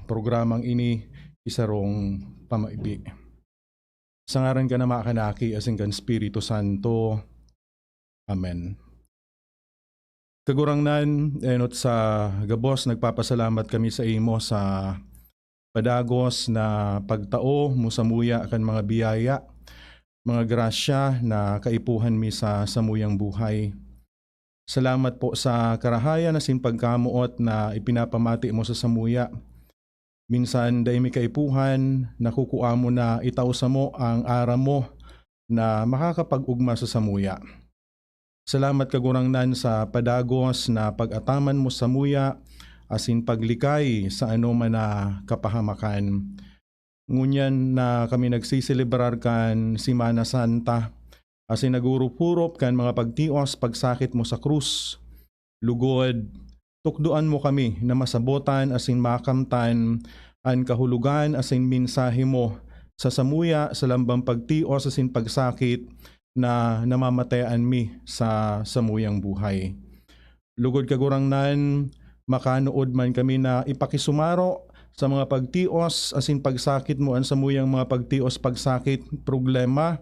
Programang ini isarong pamaibi. Sa ngaran ka na makanaki asing kan Espiritu Santo. Amen. Kagurangnan, enot sa gabos, nagpapasalamat kami sa imo sa padagos na pagtao mo sa muya kan mga biyaya, mga grasya na kaipuhan mi sa samuyang buhay. Salamat po sa karahayan na pagkamuot na ipinapamati mo sa samuya. Minsan dahil may kaipuhan, nakukuha mo na itaw sa mo ang aram mo na makakapag-ugma sa samuya. Salamat kagurangnan sa padagos na pag-ataman mo sa muya asin paglikay sa ano man na kapahamakan. Ngunyan na kami nagsiselebrar kan Simana Santa asin nagurup-hurup kan mga pagtios pagsakit mo sa krus. Lugod, tukduan mo kami na masabotan asin makamtan ang kahulugan asin mensahe mo sa samuya sa lambang pagtios asin pagsakit na namamatayan mi sa samuyang buhay. Lugod kagurangnan, makanood man kami na ipakisumaro sa mga pagtios asin pagsakit mo ang samuyang mga pagtios pagsakit problema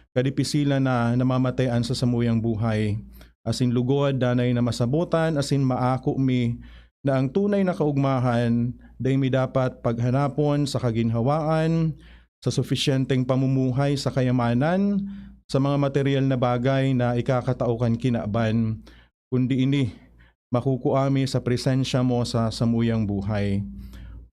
kadipisilan na namamatayan sa samuyang buhay. Asin lugod danay na masabutan asin maako mi na ang tunay na kaugmahan day mi dapat paghanapon sa kaginhawaan, sa sufisyenteng pamumuhay sa kayamanan, sa mga material na bagay na ikakataukan kinaban, kundi ini makukuami sa presensya mo sa samuyang buhay.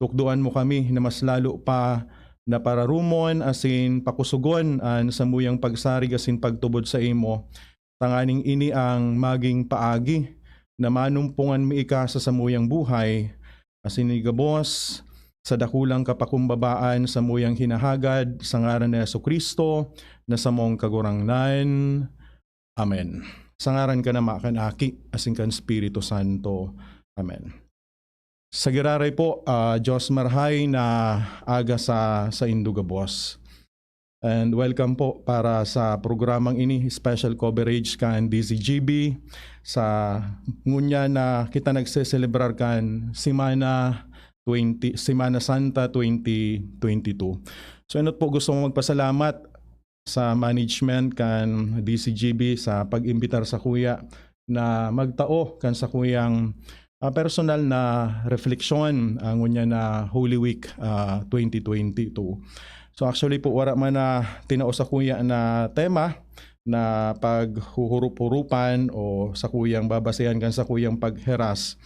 Tukduan mo kami na mas lalo pa na pararumon asin pakusugon an samuyang pagsarig asin pagtubod sa imo. Tanganing ini ang maging paagi na manumpungan mi ika sa samuyang buhay asin igabos sa dakulang kapakumbabaan samuyang hinahagad sa ngaran ni Jesucristo na samong kagurangnan. Amen. Sa ngaran ka na makanaki asin kan Espiritu Santo. Amen. Sa giraray po, Diyos marhay na aga sa Indugabos. And welcome po para sa programang ini, special coverage kan DZGB sa ngunya na kita nagseselebrar kan Simana Santa 2022. So ano po, gusto mo magpasalamat sa management kan DCGB sa pag-imbitar sa kuya na magtao kan sa kuyang personal na refleksyon ang ngunya na Holy Week 2022. So actually po wala man na tinao sa kuya na tema na paghuhurup-hurupan o sa kuyang babasehan kan sa kuyang pagheras.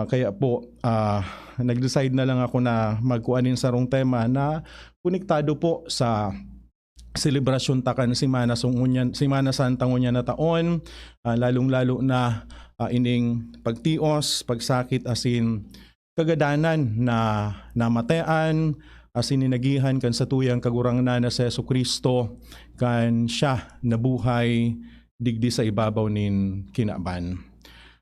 Kaya po nag-decide na lang ako na magkuanin sa rong tema na konektado po sa selebrasyon takan Simana Santa ngunya na taon, lalong-lalo na ining pagtios, pagsakit asin kagadanan na namatayan asin ninagihan kan sa tuyang kagurangnan na sa Jesucristo kan siya nabuhay digdi sa ibabaw nin kinaban.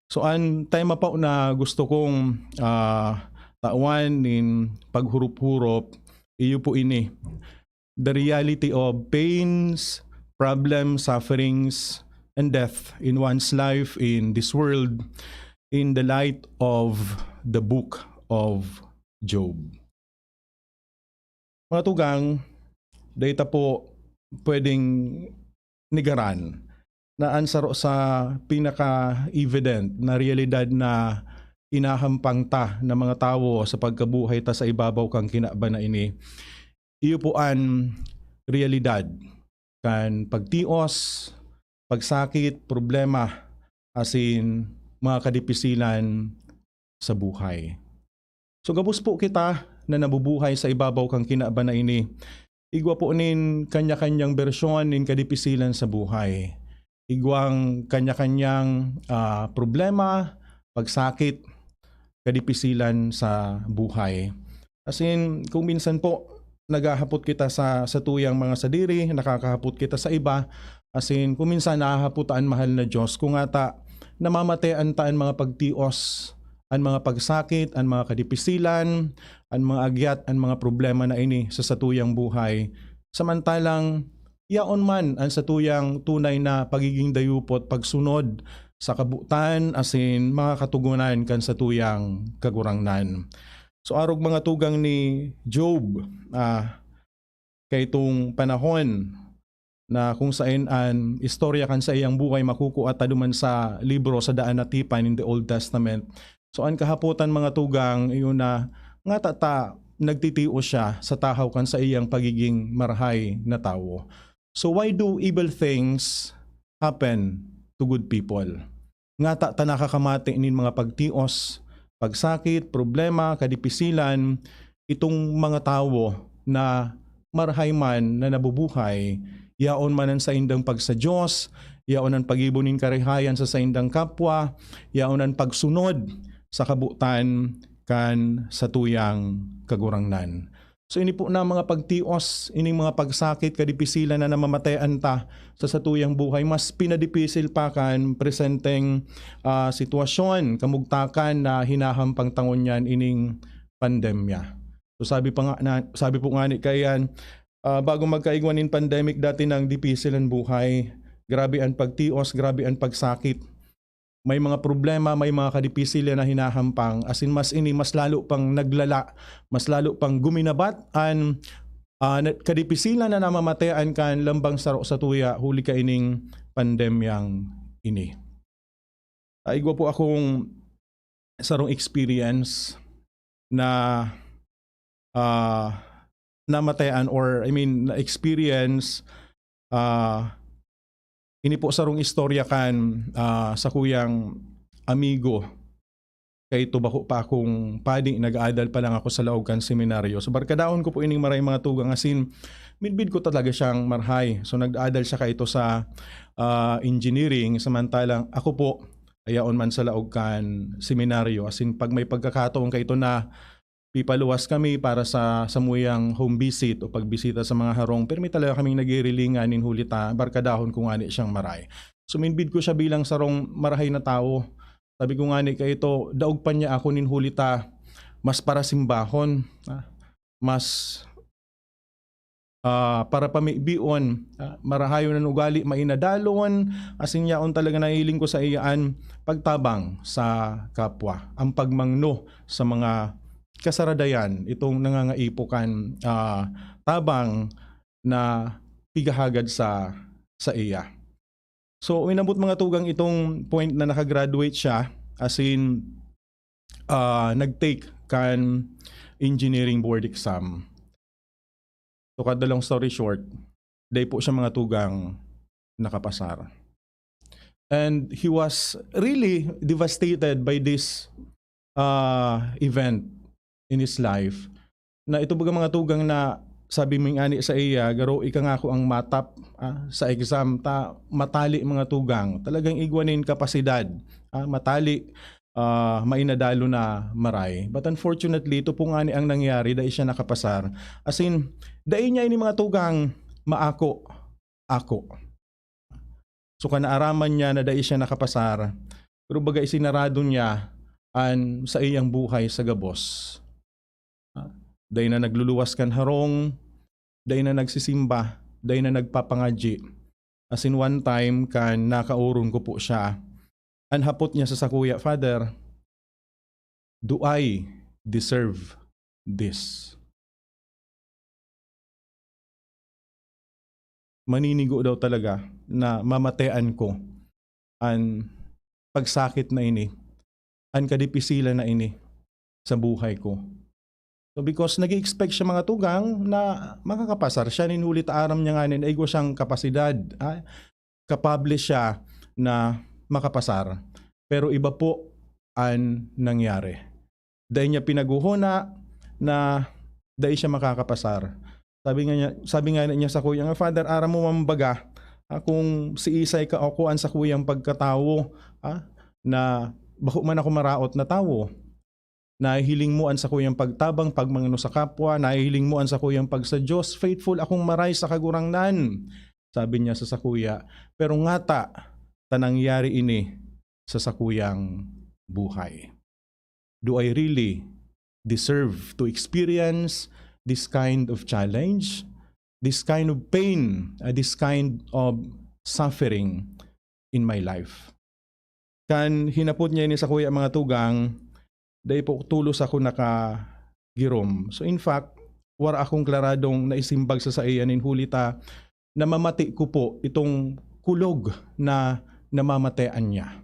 So ang tema pa na gusto kong tawan nin paghurup-hurup iyo po ini, the reality of pains, problems, sufferings, and death in one's life in this world in the light of the book of Job. Mga tugang, data po pwedeng nigaran na ansaro sa pinaka-evident na realidad na inahampang ta ng mga tao sa pagkabuhay ta sa ibabaw kang kinaban na ini. Iyo po ang realidad kan pagtios, pagsakit, problema, asin mga kadipisilan sa buhay. So gabos po kita na nabubuhay sa ibabaw kang kinaban na ini. Igwa po nin kanya-kanyang bersyon nin kadipisilan sa buhay. Igwang kanya-kanyang problema, pagsakit, kadipisilan sa buhay. Asin kung minsan po naghahapot kita sa tuyang mga sadiri, nakakahapot kita sa iba, asin kung minsan nahahaputaan mahal na Diyos, kung ata namamatayan taan mga pagtios, ang mga pagsakit, ang mga kadipisilan, ang mga agyat, ang mga problema na ini sa satuyang buhay. Samantalang, yaon man ang satuyang tunay na pagiging dayupot, pagsunod sa kabutan asin mga katugunan kan sa tuyang kagurangnan. So arog mga tugang ni Job kay itong panahon na kung saan an istorya kan sa iyang buhay makukuha duman sa libro sa daan na tipan in the Old Testament. So an kahaputan mga tugang iyon na nga tata nagtitio siya sa tahaw kan sa iyang pagiging marahay na tao. So why do evil things happen to good people? Nga ta nakakamati nin mga pagtios, pagsakit, problema, kadipisilan, itong mga tao na marahay man na nabubuhay, yaon manan sa indang pagsa Diyos, yaonan pagibunin karihayan sa saindang kapwa, yaonan pagsunod sa kabutan kan sa tuyang kagurangnan. So ini po na mga pagtios, ini mga pagsakit, kadipisilan na namamatayan ta sa satuyang buhay, mas pinadipisil pa kan presenteng sitwasyon, kamugtakan na hinahampang tangon yan ining pandemya. So sabi po nga ni kayan, bago magkaigwanin pandemic dati nang dipisil ang buhay, grabe ang pagtios, grabe ang pagsakit. May mga problema, may mga kadipisilan na hinahampang, asin mas lalo pang naglala, mas lalo pang guminabat an kadipisilan na namamatayan kan lambang saro sa tuya huli ka ining pandemyang ini. Igwa po akong sarong experience na namatayan or na experience ini po sarong istorya kan sa kuyang amigo kay tubako pa akong padi nag-aadal pa lang ako sa laog kan seminaryo. So barkadaon ko po ining maray mga tugang asin midbid ko talaga siyang marhay. So nag-aadal siya kay ito sa engineering samantalang ako po ayaon man sa laog kan seminaryo asin pag may pagkakataon kay ito na pipaluwas kami para sa samuyang home visit o pagbisita sa mga harong. Pero may talaga kaming nagirilingan in hulita, barkadahon kung ani siyang maray. So minbid ko siya bilang sarong marahay na tao. Sabi ko nga ni kay ito, daog pa niya ako nin hulita, mas para simbahon, mas para pamibion, marahayon ng ugali, mainadalon, asin yaon talaga nailing ko sa iyaan, pagtabang sa kapwa, ang pagmangno sa mga kasaradayan, itong nangangaipukan tabang na pigahagad sa iya. So inabot mga tugang itong point na nakagraduate siya as in nagtake kan engineering board exam. So kada long story short, day po siya mga tugang nakapasar. And he was really devastated by this event in his life, na ito baga mga tugang na sabi ming ani sa iya, garo ika nga ako ang matap sa exam, matali mga tugang, talagang igwanin kapasidad, matali, mainadalo na maray. But unfortunately, ito po nga ni ang nangyari, dahil siya nakapasar. As in, dahil niya ini mga tugang, ako. So kanaaraman niya na dahil siya nakapasar, pero baga isinarado niya sa iyang buhay sa gabos. Day na nagluluwas kan harong, day na nagsisimba, day na nagpapangadji. As in one time kan nakauron ko po siya. Anhapot niya sa sakuya, Father, do I deserve this? Maninigo daw talaga na mamatayan ko ang pagsakit na ini, ang kadipisilan na ini sa buhay ko. So because nag-expect siya mga tugang na makakapasar siya, ninulit aram niya nga ay go siyang kapasidad, kapable siya na makapasar. Pero iba po ang nangyari. Dahil niya pinaguhuna na dahil siya makakapasar. Sabi nga niya sa kuya nga, Father, aram mo mambaga kung si Isay ka ako an sa kuyang pagkatawo na bako man ako maraot na tawo. Nahihiling mo an sa kuyang pagtabang, pagmangno sa kapwa, nahihiling mo an sa kuyang pagsa Diyos, faithful akong maray sa kagurangnan. Sabi niya sa sakuya, pero ngata, tanangyari ini sa sakuyang buhay. Do I really deserve to experience this kind of challenge, this kind of pain, this kind of suffering in my life? Kan hinapot niya ini sa kuya mga tugang, dahil po tulos ako nakagirom. So in fact, war akong klaradong naisimbag sa iya nin hulita, namamati ko po itong kulog na namamatean niya.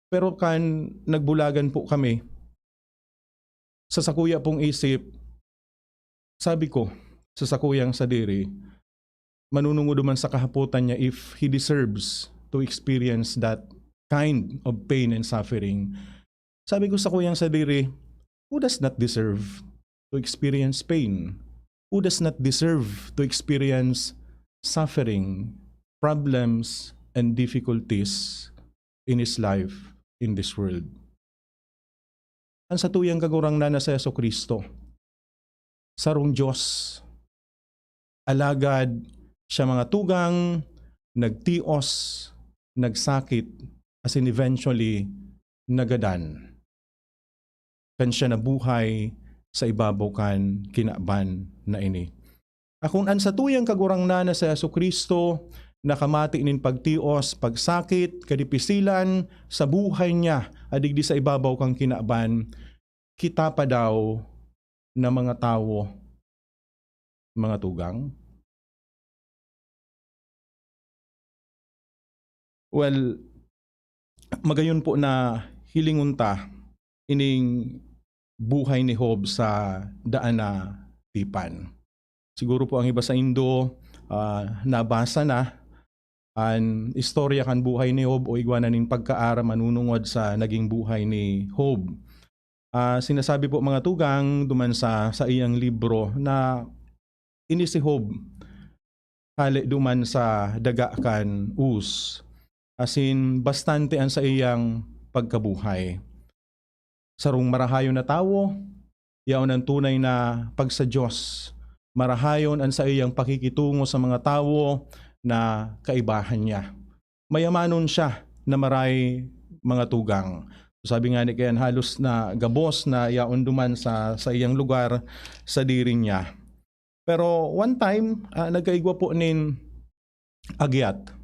Pero kan nagbulagan po kami, sa sakuya pong isip, sabi ko sa sakuyang sadiri, manunungod man sa kahaputan niya if he deserves to experience that kind of pain and suffering. Sabi ko sa kuyang sadiri, who does not deserve to experience pain? Who does not deserve to experience suffering, problems, and difficulties in his life in this world? Ang satuyang kagurang na sa Yeso Kristo, sarong Diyos, alagad siya mga tugang, nagtios, nagsakit, as in eventually, nagadan. Kan siya nabuhay sa ibabaw kan kinaban na ini. Akong an satuyang kagurang na sa Yeso Kristo, nakamati nin pagtios, pagsakit, kadipisilan, sa buhay niya, adigdi sa ibabaw kang kinaban, kita pa daw na mga tao, mga tugang. Well, magayon po na hilingunta ining buhay ni Job sa daan na tipan. Siguro po ang iba sa Indo, nabasa na ang istorya kan buhay ni Job o igwanan ning pagkaara manunungod sa naging buhay ni Job. Sinasabi po mga tugang duman sa iyang libro na ini si Job hali duman sa daga kan us. As in, bastante ang sa iyang pagkabuhay. Sarong marahayon na tao, yaon ang tunay na pagsa Diyos. Marahayon ang sa iyang pakikitungo sa mga tao na kaibahan niya. Mayamanon siya na maray mga tugang. Sabi nga ni kayan halos na gabos na yaon duman sa iyang lugar sa diri niya. Pero one time, nagkaigwa po nin agyat.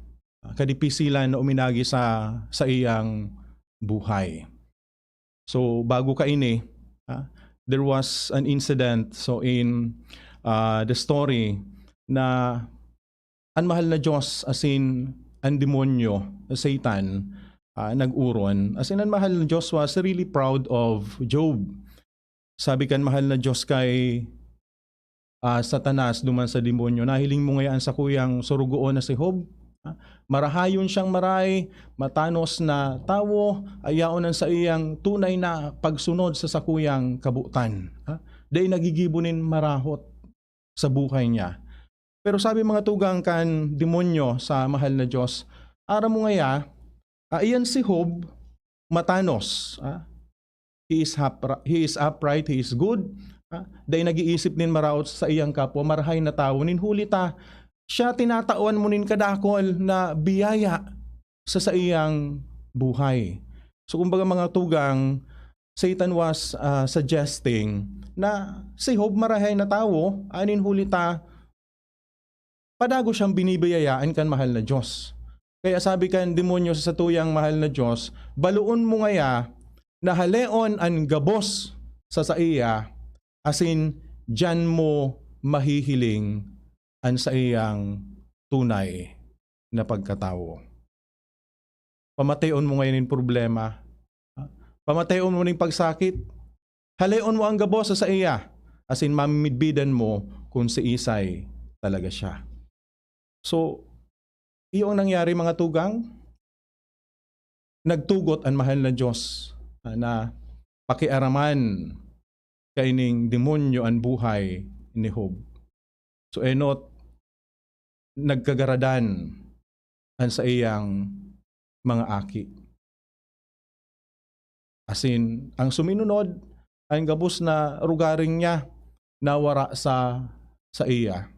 Kadipisilan na uminagi sa iyang buhay. So bago kaini, there was an incident so in the story na ang mahal na Diyos as in ang demonyo, Satan, nag-uron. As in ang mahal na Diyos was really proud of Job. Sabi kan mahal na Diyos kay Satanas duman sa demonyo, nahiling mo ngayon sa kuyang surugoon na si Job. Marahayon siyang maray, matanos na tawo, ayaon sa iyang tunay na pagsunod sa sakuyang kabutan. Dahil nagigibunin marahot sa buhay niya. Pero sabi mga tugang kan demonyo sa mahal na Diyos, ara mo ngaya, iyan si Job, matanos. He is upright, he is good. Dahil nag-iisip nin maraot sa iyang kapwa, marahay na tao, ninhulita, siya tinatawan mo nin kadakol na biyaya sa iyang buhay. So kumbaga mga tugang, Satan was suggesting na si Job marahay na tao, anin hulita, padago siyang binibiyayaan kan mahal na Diyos. Kaya sabi kan demonyo sa satuyang mahal na Diyos, baluon mo ngaya na haleon ang gabos sa iya, asin dyan mo mahihiling ang sa iyang tunay na pagkatao. Pamatayon mo ngayon yung problema. Pamatayon mo ng pagsakit. Haleon mo ang gabos sa iya. As in, mamimidbidan mo kung si Isay talaga siya. So, iyong nangyari mga tugang, nagtugot ang mahal na Diyos na pakiaraman kaining demonyo ang buhay ni Job. So enot, nagkagaradan ang sa iyang mga aki. As in, ang suminunod, ang gabos na rugaring niya nawara sa iya.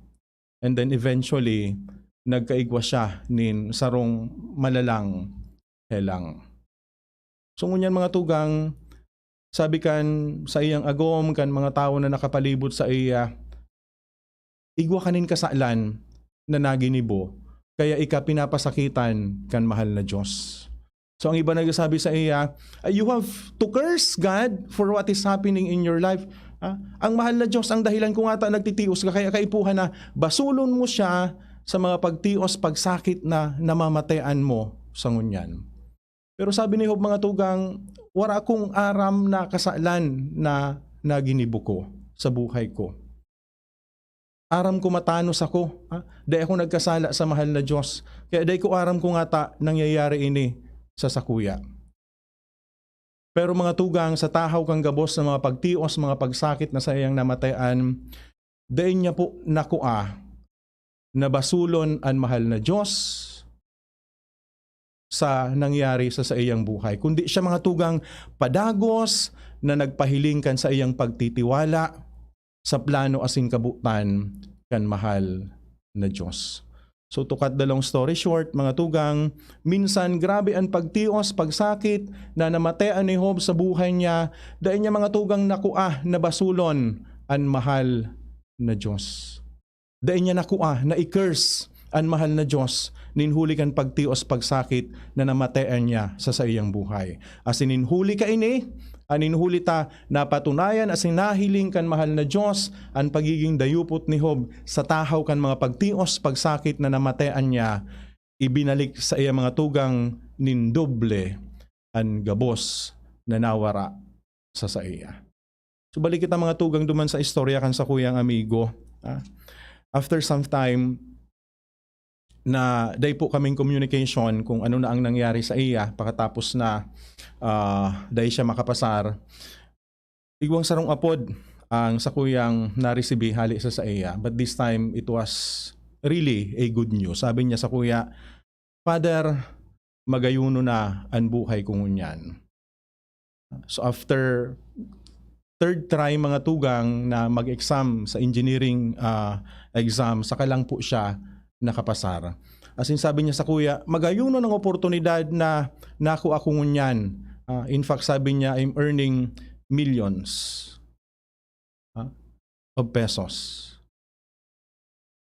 And then eventually, nagkaigwa siya nin sarong malalang helang. So ngunyan mga tugang, sabi kan sa iyang agom, kan mga tao na nakapalibot sa iya, igwa kanin kasalan na naginibo, kaya ika pinapasakitan kan mahal na Diyos. So ang iba nagsasabi sa iya, you have to curse God for what is happening in your life. Ang mahal na Diyos, ang dahilan kung ata nagtitios ka, kaya kaipuhan na basulon mo siya sa mga pagtios, pagsakit na namamatayan mo sa ngunyan. Pero sabi ni Job, mga tugang, wala akong aram na kasalan na ginibo ko sa buhay ko. Aram ko matanos ako. Dahil ako nagkasala sa mahal na Diyos. Kaya dahil ko aram ko nga ta nangyayari ini sa sakuya. Pero mga tugang, sa tahaw kang gabos ng mga pagtios, mga pagsakit na sa iyang namatayan, dahil niya po nakua na basulon ang mahal na Diyos sa nangyari sa iyang buhay. Kundi siya mga tugang padagos na nagpahiling kan sa iyang pagtitiwala sa plano asin kabutan kan mahal na Diyos. So to cut the long story short, mga tugang, minsan grabe ang pagtios, pagsakit na namatayan ni Job sa buhay niya, dahil niya mga tugang nakua na basulon ang mahal na Diyos. Dahil niya nakua na i-curse ang mahal na Diyos, ninhuli kan pagtios, pagsakit na namatayan niya sa iyang buhay. As ninhuli ka ini, aninhuli ta napatunayan as nahiling kan mahal na Diyos ang pagiging dayupot ni Job sa tahaw kan mga pagtios, pagsakit na namatayan niya, ibinalik sa iya mga tugang nindoble ang gabos na nawara sa iya. So balik kita mga tugang duman sa istorya kan sa kuyang amigo. After some time, na day po kaming communication kung ano na ang nangyari sa iya pagkatapos na day siya makapasar. Igwang sarong apod ang sakuyang na-receive hali sa iya. But this time, it was really a good news. Sabi niya sa kuya, Father, magayuno na ang buhay ko ngunyan. So after third try mga tugang na mag-exam sa engineering exam, saka lang po siya nakapasar. As in sabi niya sa kuya, magayuno ng oportunidad na naku ako ngunyan. In fact, sabi niya, I'm earning millions of pesos.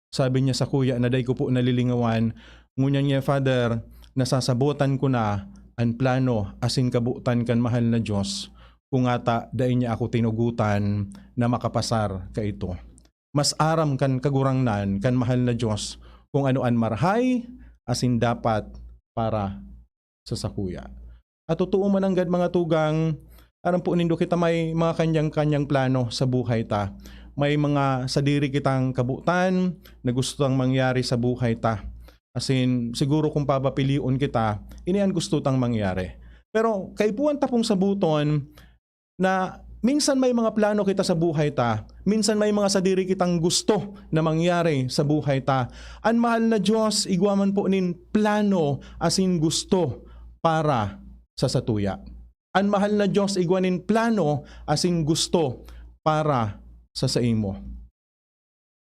Sabi niya sa kuya, naday ko po nalilingawan, ngunyan niya, Father, nasasabutan ko na ang plano asin kabutan kan mahal na Diyos kung ata dahin niya ako tinugutan na makapasar ka ito. Mas aram kan kagurangnan kan mahal na Diyos kung ano an marhay asin dapat para sa sakuya. At totoo man ang mga tugang, aram po nindo kita may mga kanyang-kanyang plano sa buhay ta. May mga sadiri kitang kabutan na gusto tang mangyari sa buhay ta. Asin siguro kung papapiliun kita, inian gusto tang mangyari. Pero kaipuan ta pong sabuton na minsan may mga plano kita sa buhay ta, minsan may mga sadiri kitang gusto na mangyari sa buhay ta. Ang mahal na Diyos, igwaman po nin plano asin gusto para sa satuya. Ang mahal na Diyos, igwanin plano asin gusto para sa saimo.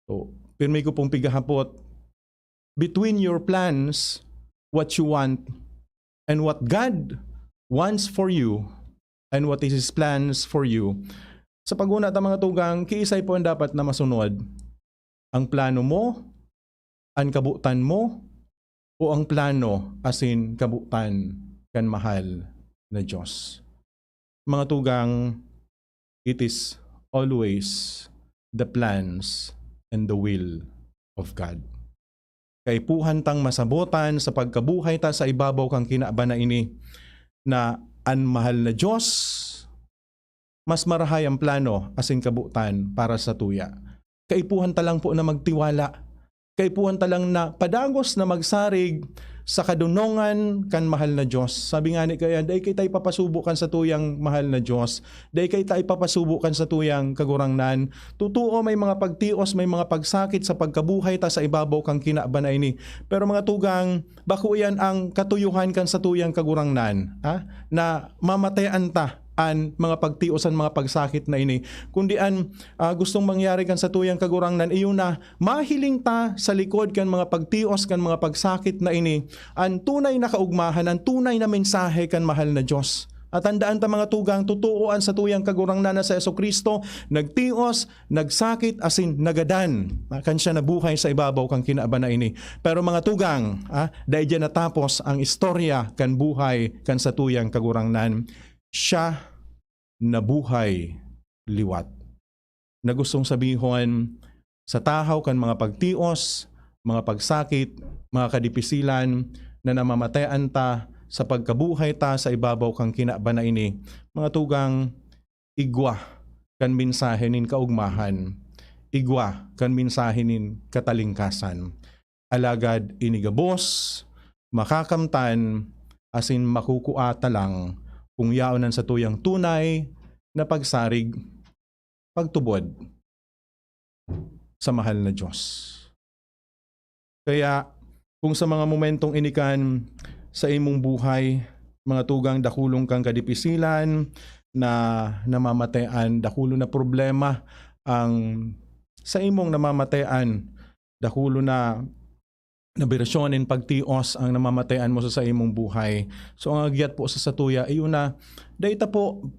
So, pirmi ko pong pigahapot, between your plans, what you want, and what God wants for you, and what is His plans for you. Sa pag-una ta mga tugang, kiisay po ang dapat na masunod. Ang plano mo, ang kabutan mo, o ang plano asin kabutan kan mahal na Diyos. Mga tugang, it is always the plans and the will of God. Kaipuhan tang masabotan sa pagkabuhay ta sa ibabaw kang kinaaban na ini na ang mahal na Diyos, mas marahay ang plano asin kabutan para sa tuya. Kaipuhan talang po na magtiwala. Kaipuhan talang na padagos na magsarig sa kadunongan kan mahal na Diyos. Sabi nga ni kaya, dahi kay tayo papasubukan sa tuyang mahal na Diyos. Dahi kay tayo papasubukan sa tuyang kagurangnan. Totoo may mga pagtios, may mga pagsakit sa pagkabuhay ta sa ibabaw kang kinaaban na ini. Pero mga tugang, bako yan ang katuyuhan kan sa tuyang kagurangnan. Na mamatayan ta an mga pagtiosan, mga pagsakit na ini. Kundi an gustong mangyari kan sa tuyang kagurangnan, iyon na mahiling ta sa likod kan mga pagtios, kan mga pagsakit na ini, an tunay na kaugmahan, an tunay na mensahe kan mahal na Diyos At tandaan ta mga tugang, tutuoan sa tuyang kagurangnan na sa Jesucristo, nagtios, nagsakit, asin nagadan. Kan siya nabuhay sa ibabaw kang kinaaban na ini. Pero mga tugang, dahil dyan natapos ang istorya kan buhay kan sa tuyang kagurangnan, siya nabuhay liwat. Na gustong sabihon, sa tahaw kan mga pagtios, mga pagsakit, mga kadipisilan, na namamatayan ta, sa pagkabuhay ta sa ibabaw kang kinaaban na ini, mga tugang, igwa kan minsahenin kaugmahan, igwa kan minsahenin katalingkasan. Alagad inigabos, makakamtan, asin makukuata lang kung yaonan sa tuyang tunay na pagsarig, pagtubod sa mahal na Diyos. Kaya kung sa mga momentong inikan sa imong buhay, mga tugang, dakulong kang kadipisilan na namamatayan, dakulo na problema ang sa imong namamatayan, dakulo na berasyonin pagtios ang namamatayan mo sa imong buhay. So ang agyat po sa satuya, iyon na, daita po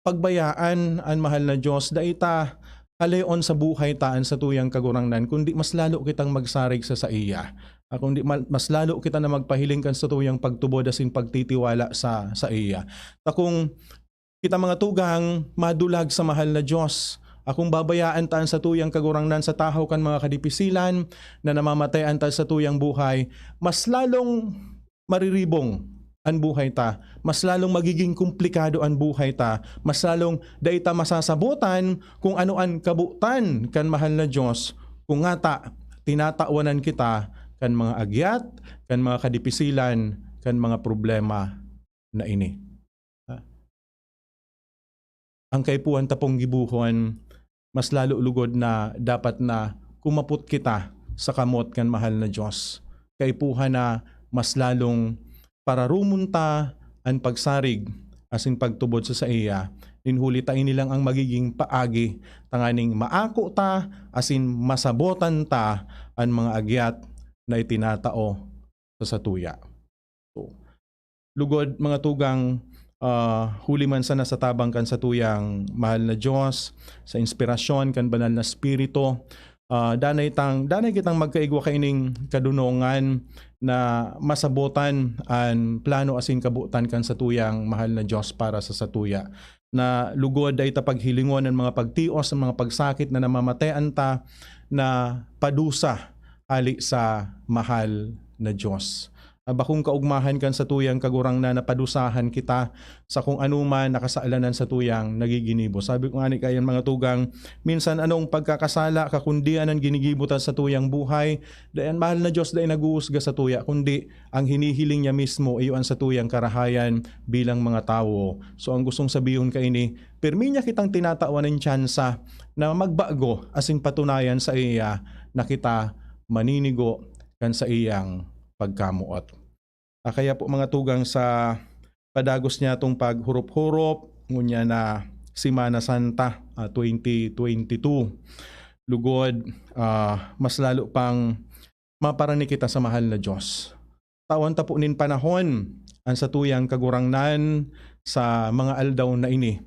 pagbayaan ang mahal na Diyos, daita halayon sa buhay taan sa tuyang kagurangnan, kundi mas lalo kitang magsarig sa iya. Kundi mas lalo kita na magpahiling kan sa tuyang pagtubod asin pagtitiwala sa iya. Kung kita mga tugang madulag sa mahal na Diyos, akong babayaan taan sa tuyang kagurangnan sa tahaw kan mga kadipisilan na namamatayan ta sa tuyang buhay, mas lalong mariribong ang buhay ta, mas lalong magiging komplikado ang buhay ta, mas lalong daita masasabutan kung ano ang kabutan kan mahal na Diyos, kung nga ta tinatawanan kita kan mga agyat, kan mga kadipisilan, kan mga problema na ini. Ang kaipuhan tapong gibuhon, mas lalo lugod na dapat na kumaput kita sa kamot kan mahal na Diyos. Kaipuhan na mas lalong pararumunta ang pagsarig asin pagtubod sa iya, ninhuli ta inilang ang magiging paagi, tanganing maako ta asin masabotan ta ang mga agyat na itinatao sa satuya. So, lugod mga tugang, huli man sana sa tabang kan sa tuyang mahal na Diyos, sa inspirasyon kan banal na Espiritu, danay kitang magkaigwa kaining kadunongan na masabotan ang plano asin kabutan kan sa tuyang mahal na Diyos para sa satuya. Na lugod ay tapaghilingon ng mga pagtios, ng mga pagsakit na namamatayan ta, na padusa ali sa mahal na Diyos. Bakung kaugmahan kan sa tuyang kagurangnan na padusahan kita sa kung anuman nakasaalanan sa tuyang nagiginibo. Sabi ko nga ni kayan mga tugang, minsan anong pagkakasala kakundian ang ginigibutan sa tuyang buhay, dayan mahal na Diyos dayan naguusga sa tuya, kundi ang hinihiling niya mismo iyon sa tuyang karahayan bilang mga tao. So ang gustong sabihin ka ini, permi niya kitang tinatawan ng tsansa na magbago asin patunayan sa iya na kita maninigo kan sa iyang pagkamuot. Kaya po mga tugang, sa padagos niya itong paghurup-hurup ngunya na Semana Santa 2022, lugod mas lalo pang maparani kita sa mahal na Diyos. Tawan ta po nin panahon ang sa tuyang kagurangnan sa mga aldaw na ini,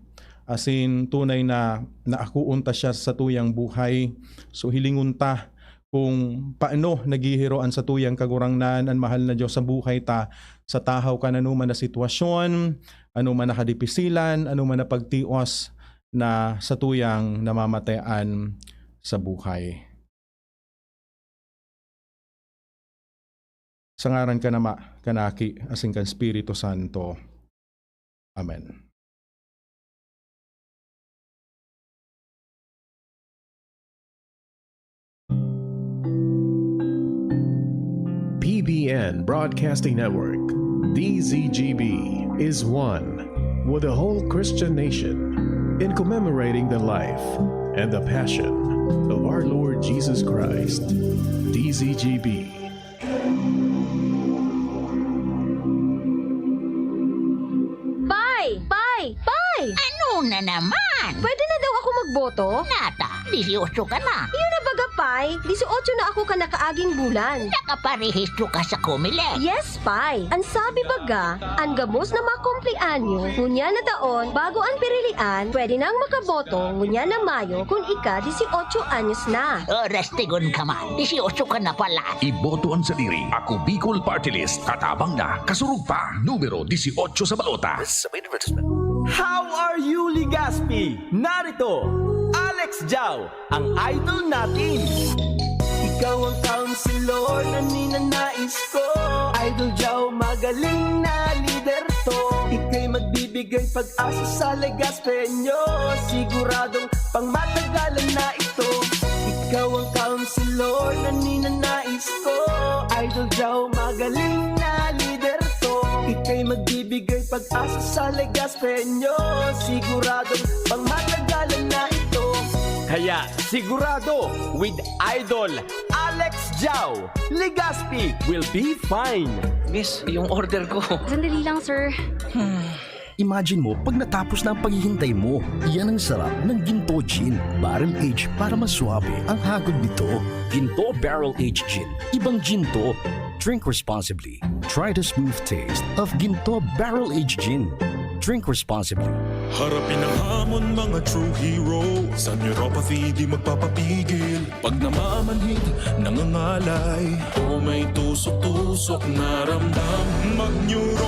asin tunay na naakuon ta siya sa tuyang buhay. So hilingon ta kung paano naghihiroan sa tuyang kagurangnan ang mahal na Diyos sa buhay ta, sa tahaw ka na anuman na sitwasyon, anuman na kadipisilan, anuman na pagtios na sa tuyang namamatayan sa buhay. Sa ngaran ka nama, kanaki, asing kan Espiritu Santo. Amen. PBN Broadcasting Network, DZGB, is one with the whole Christian nation in commemorating the life and the passion of our Lord Jesus Christ. DZGB. Pay! Ano na naman? Pwede na daw ako magboto? Nata, 18 ka na. Yun na baga, Pai. 18 na ako ka nakaaging bulan. Nakaparehistro ka sa Comelec. Yes, Pai. Ang sabi baga, ang gamos na makumplianyo, ngunya na taon, bago ang pirilian, pwede nang makaboto, ngunya na Mayo, kung ika 18 anyos na. Oras tigon ka man. 18 ka na pala. Iboto ang sadiri. Ako Bicol Party List. Katabang na. Kasurug pa. Numero 18 sa balota. How are you, Ligaspi? Narito, Alex Jau, ang idol natin. Ikaw ang counselor na ninanais ko. Idol Jau, magaling na leader to. Ika'y magbibigay pag-asa sa Legaspeño. Siguradong pangmatagalan na ito. Ikaw ang counselor na ninanais ko. Idol Jau, magaling na leader to. Ika'y magbibigay pag-asa sa Legaspeño. Siguradong pangmatagalan na ito. Kaya sigurado with Idol Alex Jau, Legaspi will be fine. Miss, yung order ko. Sandali lang, sir. Imagine mo, pag natapos na ang paghihintay mo, yan ang sarap ng Ginto Gin. Barrel Age para mas suabe ang hagod nito. Ginto Barrel Age Gin. Ibang gin to. Drink responsibly. Try the smooth taste of Ginto Barrel Age Gin. Drink responsibly. Harapin ang hamon, mga true hero. Sa neuropathy di magpapapigil. Pag namamanhid, nangangalay, o may tusok-tusok na ramdam, mag-neuro